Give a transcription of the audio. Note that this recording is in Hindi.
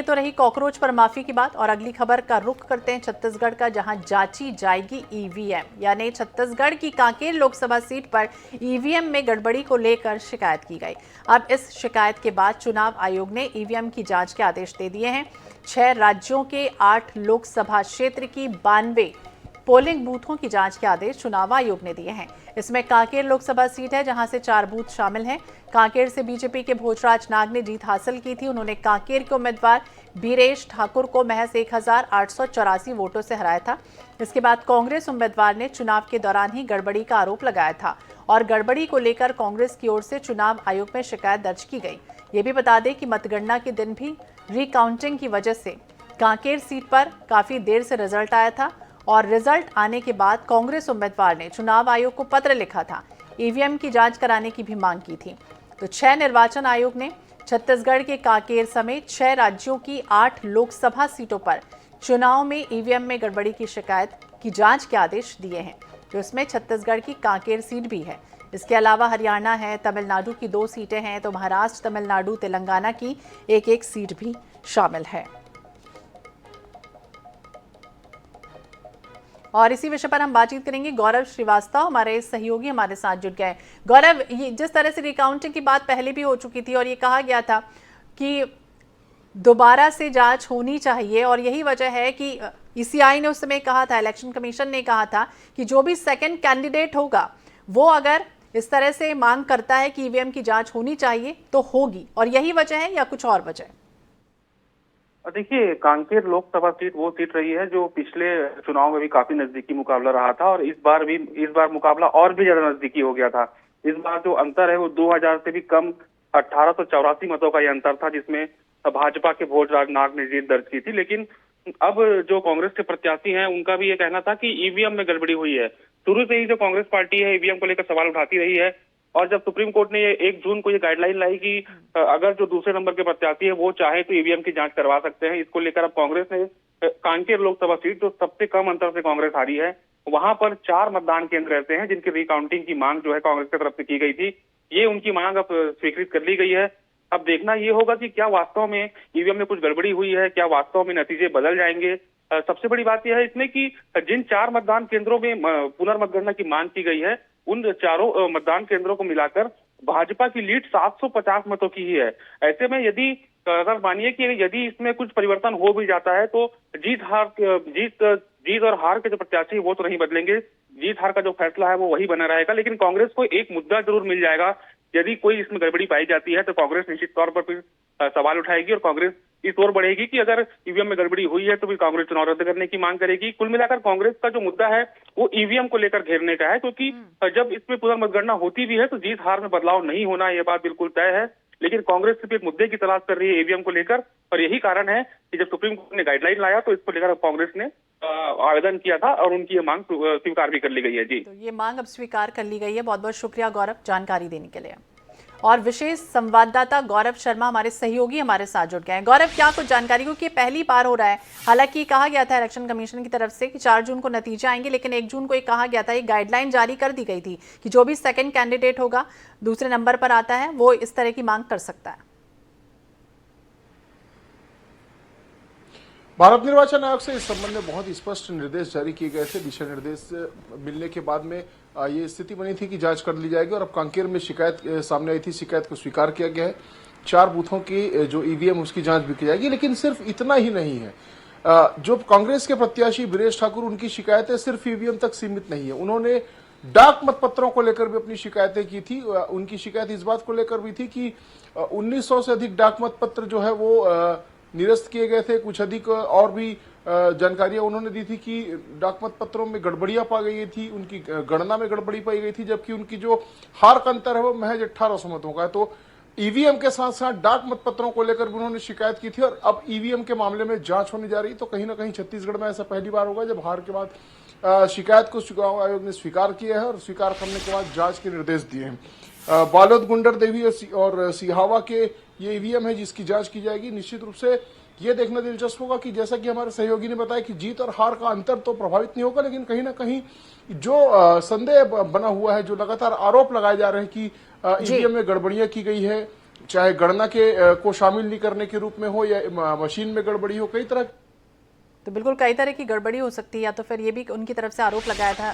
तो रही कॉकरोच पर माफी की बात और अगली खबर का रुख करते हैं छत्तीसगढ़ का, जहां जांची जाएगी ईवीएम। यानी छत्तीसगढ़ की कांकेर लोकसभा सीट पर ईवीएम में गड़बड़ी को लेकर शिकायत की गई। अब इस शिकायत के बाद चुनाव आयोग ने ईवीएम की जांच के आदेश दे दिए हैं। 6 राज्यों के 8 लोकसभा क्षेत्र की 92 पोलिंग बूथों की जांच के आदेश चुनाव आयोग ने दिए हैं। इसमें कांकेर लोकसभा सीट है, जहां से 4 बूथ शामिल हैं। कांकेर से बीजेपी के भोजराज नाग ने जीत हासिल की थी। उन्होंने कांकेर के उम्मीदवार बीरेश ठाकुर को महज 1884 वोटों से हराया था। इसके बाद कांग्रेस उम्मीदवार ने चुनाव के दौरान ही गड़बड़ी का आरोप लगाया था और गड़बड़ी को लेकर कांग्रेस की ओर से चुनाव आयोग में शिकायत दर्ज की गई। ये भी बता दें कि मतगणना के दिन भी रिकाउंटिंग की वजह से कांकेर सीट पर काफी देर से रिजल्ट आया था और रिजल्ट आने के बाद कांग्रेस उम्मीदवार ने चुनाव आयोग को पत्र लिखा था, ईवीएम की जांच कराने की भी मांग की थी। तो 6 निर्वाचन आयोग ने छत्तीसगढ़ के कांकेर समेत 6 राज्यों की 8 लोकसभा सीटों पर चुनाव में ईवीएम में गड़बड़ी की शिकायत की जांच के आदेश दिए हैं। तो इसमें छत्तीसगढ़ की कांकेर सीट भी है। इसके अलावा हरियाणा है, तमिलनाडु की 2 सीटें हैं, तो महाराष्ट्र, तमिलनाडु, तेलंगाना की एक सीट भी शामिल है। और इसी विषय पर हम बातचीत करेंगे। गौरव श्रीवास्तव हमारे सहयोगी हमारे साथ जुड़ गए। गौरव, ये जिस तरह से रिकाउंटिंग की बात पहले भी हो चुकी थी और ये कहा गया था कि दोबारा से जांच होनी चाहिए और यही वजह है कि ईसीआई ने उस समय कहा था, इलेक्शन कमीशन ने कहा था कि जो भी सेकंड कैंडिडेट होगा वो अगर इस तरह से मांग करता है कि ईवीएम की जांच होनी चाहिए तो होगी, और यही वजह है या कुछ और वजह? देखिए, कांकेर लोकसभा सीट वो सीट रही है जो पिछले चुनाव में भी काफी नजदीकी मुकाबला रहा था और इस बार मुकाबला और भी ज्यादा नजदीकी हो गया था। इस बार जो अंतर है वो 2000 से भी कम 1884 मतों का ये अंतर था, जिसमें भाजपा के भोजराज नाग ने जीत दर्ज की थी। लेकिन अब जो कांग्रेस के प्रत्याशी हैं उनका भी ये कहना था कि ईवीएम में गड़बड़ी हुई है। शुरू से ही जो कांग्रेस पार्टी है ईवीएम को लेकर सवाल उठाती रही है और जब सुप्रीम कोर्ट ने 1 जून को ये गाइडलाइन लाई कि अगर जो दूसरे नंबर के प्रत्याशी है वो चाहे तो ईवीएम की जांच करवा सकते हैं, इसको लेकर अब कांग्रेस ने कांकेर लोकसभा सीट जो सबसे कम अंतर से कांग्रेस हारी है, वहां पर 4 मतदान केंद्र ऐसे हैं जिनकी रिकाउंटिंग की मांग जो है कांग्रेस की तरफ से की गई थी। ये उनकी मांग अब स्वीकृत कर ली गई है। अब देखना ये होगा कि क्या वास्तव में ईवीएम में कुछ गड़बड़ी हुई है, क्या वास्तव में नतीजे बदल जाएंगे। सबसे बड़ी बात यह है इसमें कि जिन 4 मतदान केंद्रों में पुनर्मतगणना की मांग की गई है, उन चारों मतदान केंद्रों को मिलाकर भाजपा की लीड 750 मतों की ही है। ऐसे में यदि अगर मानिए कि यदि इसमें कुछ परिवर्तन हो भी जाता है तो जीत और हार के जो प्रत्याशी वो तो नहीं बदलेंगे, जीत हार का जो फैसला है वो वही बना रहेगा। लेकिन कांग्रेस को एक मुद्दा जरूर मिल जाएगा, यदि कोई इसमें गड़बड़ी पाई जाती है तो कांग्रेस निश्चित तौर पर फिर सवाल उठाएगी और कांग्रेस इस ओर बढ़ेगी कि अगर ईवीएम में गड़बड़ी हुई है तो फिर कांग्रेस चुनाव रद्द करने की मांग करेगी। कुल मिलाकर कांग्रेस का जो मुद्दा है वो ईवीएम को लेकर घेरने का है, क्योंकि जब इसमें पुनर्मतगणना होती भी है तो जीत हार में बदलाव नहीं होना, ये बात बिल्कुल तय है। लेकिन कांग्रेस सिर्फ एक मुद्दे की तलाश कर रही है ईवीएम को लेकर, और यही कारण है कि जब सुप्रीम कोर्ट ने गाइडलाइन लाया तो इसको लेकर कांग्रेस ने आवेदन किया था और उनकी ये मांग स्वीकार भी कर ली गई है। जी, तो ये मांग अब स्वीकार कर ली गई है। बहुत बहुत शुक्रिया गौरव जानकारी देने के लिए। और विशेष संवाददाता गौरव शर्मा हमारे सहयोगी हमारे साथ जुड़ गए हैं। गौरव, क्या कुछ जानकारी, क्योंकि पहली बार हो रहा है, हालांकि कहा गया था इलेक्शन कमीशन की तरफ से कि 4 जून को नतीजे आएंगे, लेकिन 1 जून को एक कहा गया था, एक गाइडलाइन जारी कर दी गई थी कि जो भी सेकंड कैंडिडेट होगा, दूसरे नंबर पर आता है, वो इस तरह की मांग कर सकता है। भारत निर्वाचन आयोग से इस संबंध में बहुत स्पष्ट निर्देश जारी किए गए थे। दिशा निर्देश मिलने के बाद में ये स्थिति बनी थी कि जांच कर ली जाएगी और अब कांकेर में शिकायत सामने आई थी, शिकायत को स्वीकार किया गया है। 4 बूथों की जो ईवीएम उसकी जांच भी की जाएगी। लेकिन सिर्फ इतना ही नहीं है, जो कांग्रेस के प्रत्याशी बीरेश ठाकुर, उनकी शिकायतें सिर्फ ईवीएम तक सीमित नहीं है। उन्होंने डाक मतपत्रों को लेकर भी अपनी शिकायतें की थी। उनकी शिकायत इस बात को लेकर भी थी कि 1900 से अधिक डाक मतपत्र जो है वो निरस्त किए गए थे। कुछ अधिक और भी जानकारियां उन्होंने दी थी कि डाक मतपत्रों में गड़बड़ियां पाई गई थी, उनकी गणना में गड़बड़ी पाई गई थी, जबकि उनकी जो हार का अंतर है वो महज 1800 मतों का है। तो ईवीएम के साथ साथ डाक मतपत्रों को लेकर भी उन्होंने शिकायत की थी और अब ईवीएम के मामले में जांच होने जा रही। तो कहीं ना कहीं छत्तीसगढ़ में ऐसा पहली बार होगा जब हार के बाद शिकायत को चुनाव आयोग ने स्वीकार किया है और स्वीकार करने के बाद जांच के निर्देश दिए हैं। बालोद, गुंडर देवी और सिहावा के ये ईवीएम है जिसकी जांच की जाएगी। निश्चित रूप से ये देखना दिलचस्प होगा कि जैसा कि हमारे सहयोगी ने बताया कि जीत और हार का अंतर तो प्रभावित नहीं होगा, लेकिन कहीं ना कहीं जो संदेह बना हुआ है, जो लगातार आरोप लगाए जा रहे हैं कि ईवीएम में गड़बड़ियां की गई है, चाहे गणना के को शामिल नहीं करने के रूप में हो या मशीन में गड़बड़ी हो, कई तरह। तो बिल्कुल कई तरह की गड़बड़ी हो सकती है, या तो फिर ये भी उनकी तरफ से आरोप लगाया था